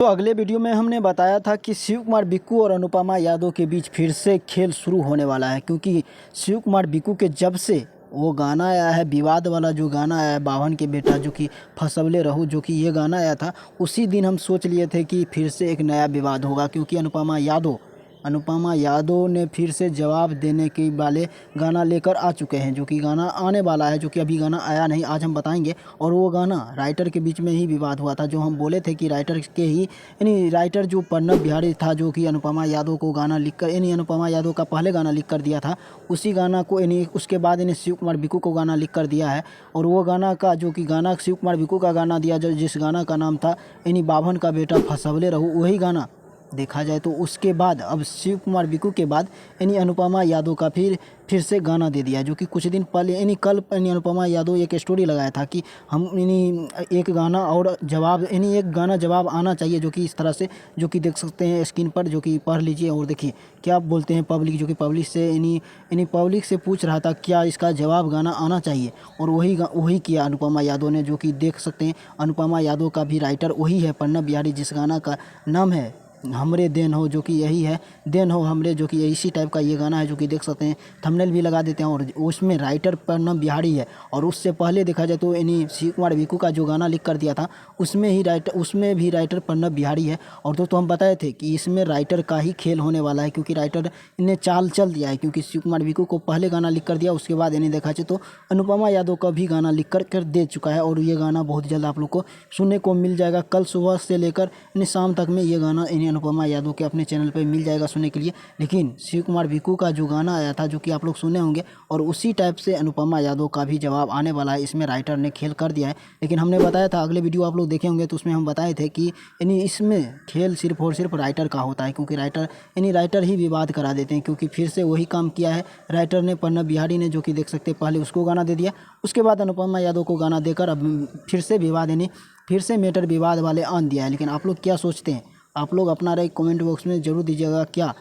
तो अगले वीडियो में हमने बताया था कि शिव कुमार बिक्कू और अनुपमा यादव के बीच फिर से खेल शुरू होने वाला है, क्योंकि शिव कुमार बिक्कू के जब से वो गाना आया है, विवाद वाला जो गाना आया है, बावन के बेटा जो कि फसवले रहू, जो कि ये गाना आया था, उसी दिन हम सोच लिए थे कि फिर से एक नया विवाद होगा, क्योंकि अनुपमा यादव ने फिर से जवाब देने के वाले गाना लेकर आ चुके हैं, जो कि गाना आने वाला है, जो कि अभी गाना आया नहीं, आज हम बताएंगे। और वो गाना राइटर के बीच में ही विवाद हुआ था, जो हम बोले थे कि राइटर के ही यानी राइटर जो प्रणब बिहारी था, जो कि अनुपमा यादव को गाना लिखकर यानी अनुपमा यादव का पहले गाना लिख कर दिया था, उसी गाना को यानी उसके बाद यानी शिव कुमार बिक्कू को गाना लिख कर दिया है। और वो गाना का जो कि गाना शिव कुमार बिक्कू का गाना दिया, जो जिस गाना का नाम था यानी बावन का बेटा फसवले रहू, वही गाना देखा जाए तो उसके बाद अब शिव कुमार बिक्कू के बाद यानी अनुपमा यादव का फिर से गाना दे दिया, जो कि कुछ दिन पहले यानी कल यानी अनुपमा यादव एक स्टोरी लगाया था कि हम यानी एक गाना और जवाब यानी एक गाना जवाब आना चाहिए, जो कि इस तरह से जो कि देख सकते हैं स्क्रीन पर, जो कि पढ़ लीजिए और देखिए क्या बोलते हैं पब्लिक, जो कि पब्लिक से यानी पब्लिक से पूछ रहा था क्या इसका जवाब गाना आना चाहिए, और वही किया अनुपमा यादव ने, जो कि देख सकते हैं अनुपमा यादव का भी राइटर वही है प्रणब बिहारी, जिस गाना का नाम है हमरे देन हो, जो कि यही है देन हो हमरे, जो कि इसी टाइप का ये गाना है, जो कि देख सकते हैं थंबनेल भी लगा देते हैं। और उसमें राइटर प्रणब बिहारी है, और उससे पहले देखा जाए तो यानी शिव कुमार बिक्कू का जो गाना लिख कर दिया था उसमें भी राइटर प्रणब बिहारी है। और तो हम बताए थे कि इसमें राइटर का ही खेल होने वाला है, क्योंकि राइटर ने चाल चल दिया है, क्योंकि शिव कुमार बिक्कू को पहले गाना लिख कर दिया, उसके बाद यानी देखा जाए तो अनुपमा यादव का भी गाना लिख कर दे चुका है। और ये गाना बहुत जल्द आप लोग को सुनने को मिल जाएगा, कल सुबह से लेकर यानी शाम तक में ये गाना अनुपमा यादव के अपने चैनल पे मिल जाएगा सुनने के लिए। लेकिन शिव कुमार बिक्कू का जो गाना आया था, जो कि आप लोग सुने होंगे, और उसी टाइप से अनुपमा यादव का भी जवाब आने वाला है, इसमें राइटर ने खेल कर दिया है। लेकिन हमने बताया था, अगले वीडियो आप लोग देखे होंगे तो उसमें हम बताए थे कि यानी इसमें खेल सिर्फ और सिर्फ राइटर का होता है, क्योंकि राइटर ही विवाद करा देते हैं, क्योंकि फिर से वही काम किया है राइटर ने प्रणब बिहारी ने, जो कि देख सकते हैं पहले उसको गाना दे दिया, उसके बाद अनुपमा यादव को गाना देकर अब फिर से विवाद यानी फिर से मैटर विवाद वाले आन दिया है। लेकिन आप लोग क्या सोचते हैं, आप लोग अपना राय कमेंट बॉक्स में ज़रूर दीजिएगा। क्या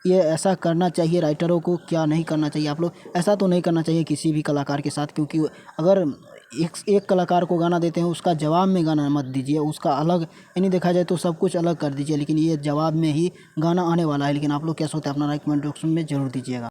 ये ऐसा करना चाहिए राइटरों को, क्या नहीं करना चाहिए? आप लोग ऐसा तो नहीं करना चाहिए किसी भी कलाकार के साथ, क्योंकि अगर एक कलाकार को गाना देते हैं, उसका जवाब में गाना मत दीजिए, उसका अलग यानी देखा जाए तो सब कुछ अलग कर दीजिए, लेकिन ये जवाब में ही गाना आने वाला है। लेकिन आप लोग क्या सोचते हैं, अपना राय कमेंट बॉक्स में ज़रूर दीजिएगा।